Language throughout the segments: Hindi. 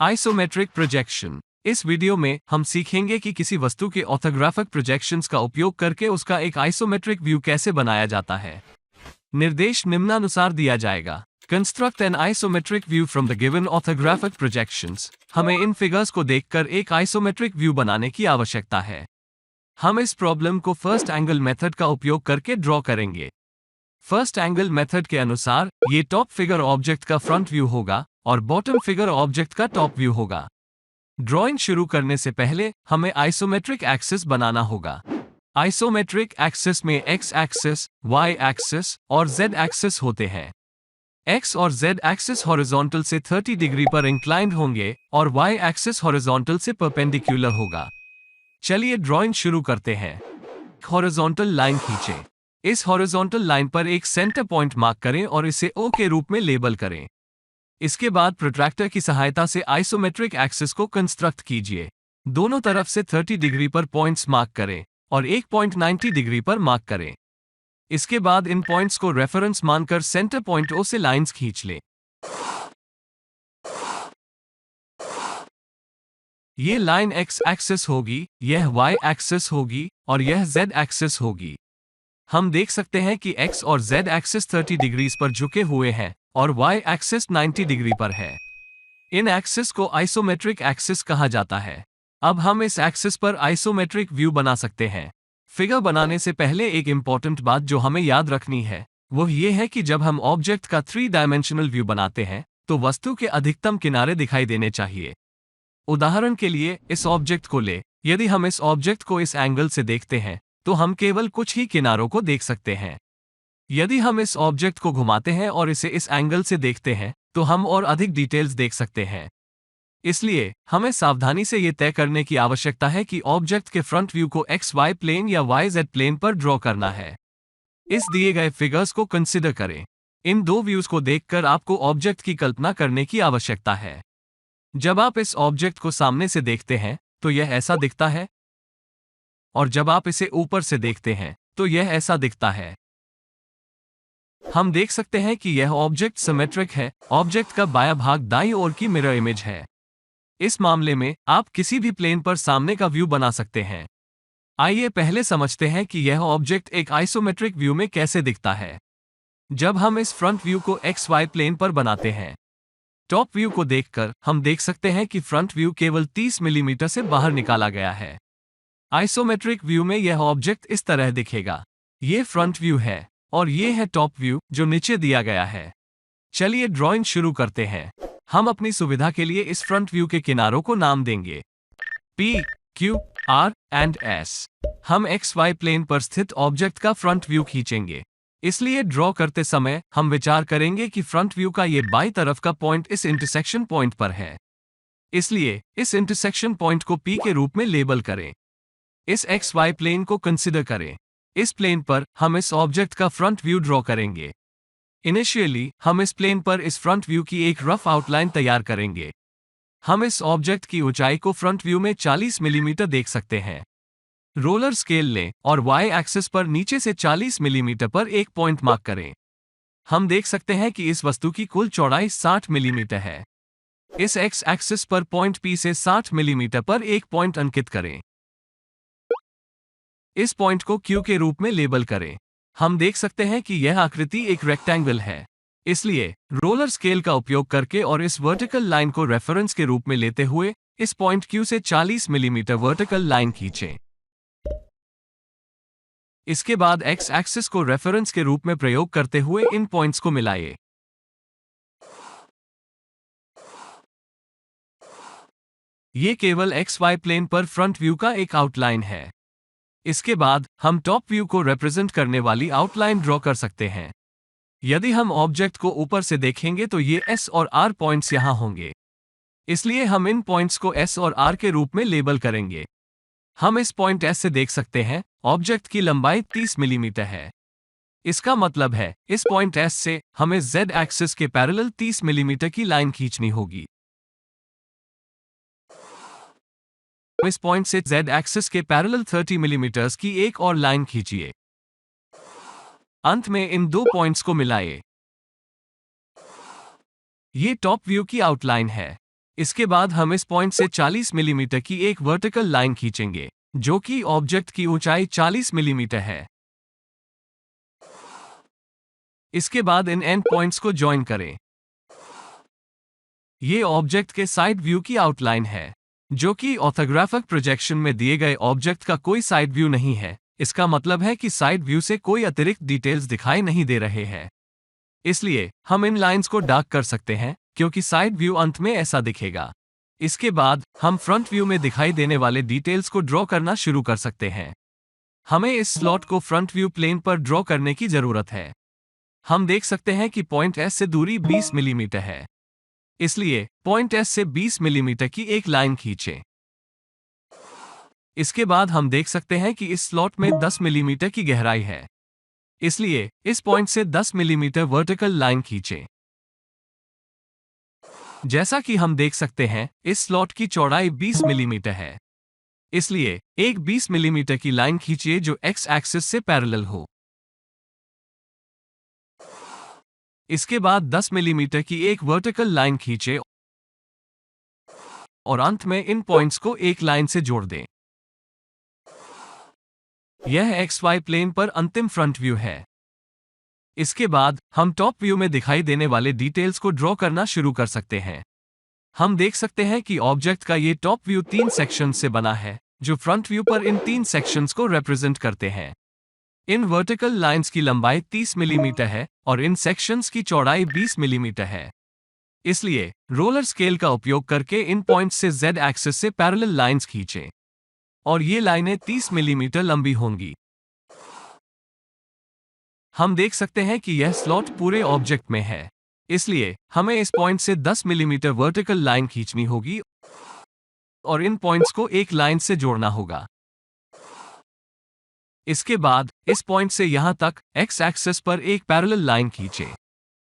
Isometric projection. इस वीडियो में हम सीखेंगे कि किसी वस्तु के ऑर्थोग्राफिक प्रोजेक्शंस का उपयोग करके उसका एक आइसोमेट्रिक व्यू कैसे बनाया जाता है। निर्देश निम्नानुसार दिया जाएगा। Construct N isometric view from the given orthographic projections. हमें इन फिगर्स को देखकर एक आइसोमेट्रिक व्यू बनाने की आवश्यकता है। हम इस प्रॉब्लम को फर्स्ट एंगल मेथड का उपयोग करके ड्रॉ करेंगे। फर्स्ट एंगल मेथड के अनुसार ये टॉप फिगर ऑब्जेक्ट का फ्रंट व्यू होगा और बॉटम फिगर ऑब्जेक्ट का टॉप व्यू होगा। ड्राइंग शुरू करने से पहले हमें आइसोमेट्रिक एक्सिस बनाना होगा। आइसोमेट्रिक एक्सिस में एक्स एक्सिस, वाई एक्सिस और जेड एक्सिस होते हैं। एक्स और जेड एक्सिस हॉरिजॉन्टल से 30 डिग्री पर इंक्लाइंड होंगे और वाई एक्सिस हॉरिजॉन्टल से परपेंडिकुलर होगा। चलिए ड्राइंग शुरू करते हैं। हॉरिजॉन्टल लाइन खींचें। इस हॉरिजॉन्टल लाइन पर एक सेंटर पॉइंट मार्क करें और इसे O के रूप में लेबल करें। इसके बाद प्रोट्रैक्टर की सहायता से आइसोमेट्रिक एक्सिस को कंस्ट्रक्ट कीजिए। दोनों तरफ से 30 डिग्री पर पॉइंट्स मार्क करें और एक पॉइंट 90 डिग्री पर मार्क करें। इसके बाद इन पॉइंट्स को रेफरेंस मानकर सेंटर पॉइंट O से लाइंस खींच लें। ये लाइन एक्स एक्सिस होगी, यह वाई एक्सिस होगी और यह जेड एक्सिस होगी। हम देख सकते हैं कि एक्स और जेड एक्सिस 30 डिग्रीज पर झुके हुए हैं और वाई एक्सिस 90 डिग्री पर है। इन एक्सिस को आइसोमेट्रिक एक्सिस कहा जाता है। अब हम इस एक्सिस पर आइसोमेट्रिक व्यू बना सकते हैं। फिगर बनाने से पहले एक इंपॉर्टेंट बात जो हमें याद रखनी है वो ये है कि जब हम ऑब्जेक्ट का 3 डायमेंशनल व्यू बनाते हैं तो वस्तु के अधिकतम किनारे दिखाई देने चाहिए। उदाहरण के लिए इस ऑब्जेक्ट को ले, यदि हम इस ऑब्जेक्ट को इस एंगल से देखते हैं तो हम केवल कुछ ही किनारों को देख सकते हैं। यदि हम इस ऑब्जेक्ट को घुमाते हैं और इसे इस एंगल से देखते हैं तो हम और अधिक डिटेल्स देख सकते हैं। इसलिए हमें सावधानी से यह तय करने की आवश्यकता है कि ऑब्जेक्ट के फ्रंट व्यू को एक्स वाई प्लेन या वाई जेड प्लेन पर ड्रॉ करना है। इस दिए गए फिगर्स को कंसिडर करें। इन दो व्यूज को देखकर आपको ऑब्जेक्ट की कल्पना करने की आवश्यकता है। जब आप इस ऑब्जेक्ट को सामने से देखते हैं तो यह ऐसा दिखता है और जब आप इसे ऊपर से देखते हैं तो यह ऐसा दिखता है। हम देख सकते हैं कि यह ऑब्जेक्ट सिमेट्रिक है। ऑब्जेक्ट का बायां भाग दाईं ओर की मिरर इमेज है। इस मामले में आप किसी भी प्लेन पर सामने का व्यू बना सकते हैं। आइए पहले समझते हैं कि यह ऑब्जेक्ट एक आइसोमेट्रिक व्यू में कैसे दिखता है। जब हम इस फ्रंट व्यू को एक्स वाई प्लेन पर बनाते हैं, टॉप व्यू को देखकर हम देख सकते हैं कि फ्रंट व्यू केवल 30 मिलीमीटर से बाहर निकाला गया है। आइसोमेट्रिक व्यू में यह ऑब्जेक्ट इस तरह दिखेगा। ये फ्रंट व्यू है और ये है टॉप व्यू जो नीचे दिया गया है। चलिए ड्राइंग शुरू करते हैं। हम अपनी सुविधा के लिए इस फ्रंट व्यू के किनारों को नाम देंगे P, Q, R and S। हम XY प्लेन पर स्थित ऑब्जेक्ट का फ्रंट व्यू खींचेंगे। इसलिए ड्रॉ करते समय हम विचार करेंगे कि फ्रंट व्यू का ये बाईं तरफ का पॉइंट इस इंटरसेक्शन पॉइंट पर है। इसलिए इस इंटरसेक्शन पॉइंट को P के रूप में लेबल करें। इस XY प्लेन को कंसिडर करें। इस प्लेन पर हम इस ऑब्जेक्ट का फ्रंट व्यू ड्रॉ करेंगे। इनिशियली हम इस प्लेन पर इस फ्रंट व्यू की एक रफ आउटलाइन तैयार करेंगे। हम इस ऑब्जेक्ट की ऊंचाई को फ्रंट व्यू में 40 मिलीमीटर देख सकते हैं। रोलर स्केल लें और वाई एक्सिस पर नीचे से 40 मिलीमीटर पर एक पॉइंट मार्क करें। हम देख सकते हैं कि इस वस्तु की कुल चौड़ाई 60 मिलीमीटर है। इस एक्स एक्सिस पर पॉइंट P से 60 मिलीमीटर पर एक पॉइंट अंकित करें। इस पॉइंट को Q के रूप में लेबल करें। हम देख सकते हैं कि यह आकृति एक रेक्टेंगल है। इसलिए रोलर स्केल का उपयोग करके और इस वर्टिकल लाइन को रेफरेंस के रूप में लेते हुए इस पॉइंट Q से 40 मिलीमीटर वर्टिकल लाइन खींचें। इसके बाद एक्स एक्सिस को रेफरेंस के रूप में प्रयोग करते हुए इन पॉइंट्स को मिलाएं। ये केवल XY प्लेन पर फ्रंट व्यू का एक आउटलाइन है। इसके बाद हम टॉप व्यू को रिप्रेजेंट करने वाली आउटलाइन ड्रॉ कर सकते हैं। यदि हम ऑब्जेक्ट को ऊपर से देखेंगे तो ये S और R पॉइंट्स यहां होंगे। इसलिए हम इन पॉइंट्स को S और R के रूप में लेबल करेंगे। हम इस पॉइंट S से देख सकते हैं ऑब्जेक्ट की लंबाई 30 मिलीमीटर है। इसका मतलब है इस पॉइंट S से हमें Z एक्सिस के पैरेलल 30 मिलीमीटर की लाइन खींचनी होगी। इस पॉइंट से Z एक्सिस के पैरेलल 30 मिलीमीटर की एक और लाइन खींचिए। अंत में इन दो पॉइंट्स को मिलाएं। ये टॉप व्यू की आउटलाइन है। इसके बाद हम इस पॉइंट से 40 मिलीमीटर की एक वर्टिकल लाइन खींचेंगे, जो कि ऑब्जेक्ट की ऊंचाई 40 मिलीमीटर है। इसके बाद इन एंड पॉइंट्स को ज्वाइन करें। ये ऑब्जेक्ट के साइड व्यू की आउटलाइन है, जो कि ऑर्थोग्राफिक प्रोजेक्शन में दिए गए ऑब्जेक्ट का कोई साइड व्यू नहीं है। इसका मतलब है कि साइड व्यू से कोई अतिरिक्त डिटेल्स दिखाई नहीं दे रहे हैं। इसलिए हम इन लाइंस को डार्क कर सकते हैं, क्योंकि साइड व्यू अंत में ऐसा दिखेगा। इसके बाद हम फ्रंट व्यू में दिखाई देने वाले डिटेल्स को ड्रॉ करना शुरू कर सकते हैं। हमें इस स्लॉट को फ्रंट व्यू प्लेन पर ड्रॉ करने की जरूरत है। हम देख सकते हैं कि पॉइंट एस से दूरी 20 मिलीमीटर है। इसलिए पॉइंट एस से 20 मिलीमीटर की एक लाइन खींचें। इसके बाद हम देख सकते हैं कि इस स्लॉट में 10 मिलीमीटर की गहराई है। इसलिए इस पॉइंट से 10 मिलीमीटर वर्टिकल लाइन खींचें। जैसा कि हम देख सकते हैं, इस स्लॉट की चौड़ाई 20 मिलीमीटर है। इसलिए एक 20 मिलीमीटर की लाइन खींचिए जो एक्स एक्सिस से पैरेलल हो। इसके बाद 10 मिलीमीटर की एक वर्टिकल लाइन खींचे और अंत में इन पॉइंट्स को एक लाइन से जोड़ दें। यह XY प्लेन पर अंतिम फ्रंट व्यू है। इसके बाद हम टॉप व्यू में दिखाई देने वाले डिटेल्स को ड्रॉ करना शुरू कर सकते हैं। हम देख सकते हैं कि ऑब्जेक्ट का ये टॉप व्यू 3 सेक्शन से बना है, जो फ्रंट व्यू पर इन 3 सेक्शंस को रिप्रेजेंट करते हैं। इन वर्टिकल लाइंस की लंबाई 30 मिलीमीटर है और इन सेक्शंस की चौड़ाई 20 मिलीमीटर है। इसलिए रोलर स्केल का उपयोग करके इन पॉइंट्स से Z एक्सिस से पैरेलल लाइंस खींचें और ये लाइनें 30 मिलीमीटर लंबी होंगी। हम देख सकते हैं कि यह स्लॉट पूरे ऑब्जेक्ट में है। इसलिए हमें इस पॉइंट से 10 मिलीमीटर वर्टिकल लाइन खींचनी होगी और इन पॉइंट्स को एक लाइन से जोड़ना होगा। इसके बाद इस पॉइंट से यहां तक एक्स एक्सिस पर एक पैरेलल लाइन खींचें।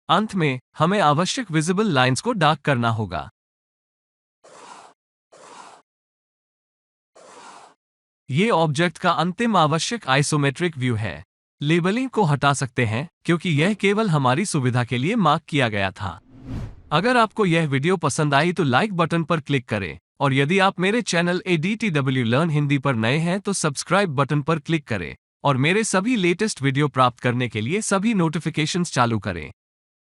अंत में हमें आवश्यक विजिबल लाइंस को डार्क करना होगा। ये ऑब्जेक्ट का अंतिम आवश्यक आइसोमेट्रिक व्यू है। लेबलिंग को हटा सकते हैं क्योंकि यह केवल हमारी सुविधा के लिए मार्क किया गया था। अगर आपको यह वीडियो पसंद आई तो लाइक बटन पर क्लिक करें और यदि आप मेरे चैनल ADTW लर्न हिंदी पर नए हैं तो सब्सक्राइब बटन पर क्लिक करें और मेरे सभी लेटेस्ट वीडियो प्राप्त करने के लिए सभी नोटिफिकेशंस चालू करें।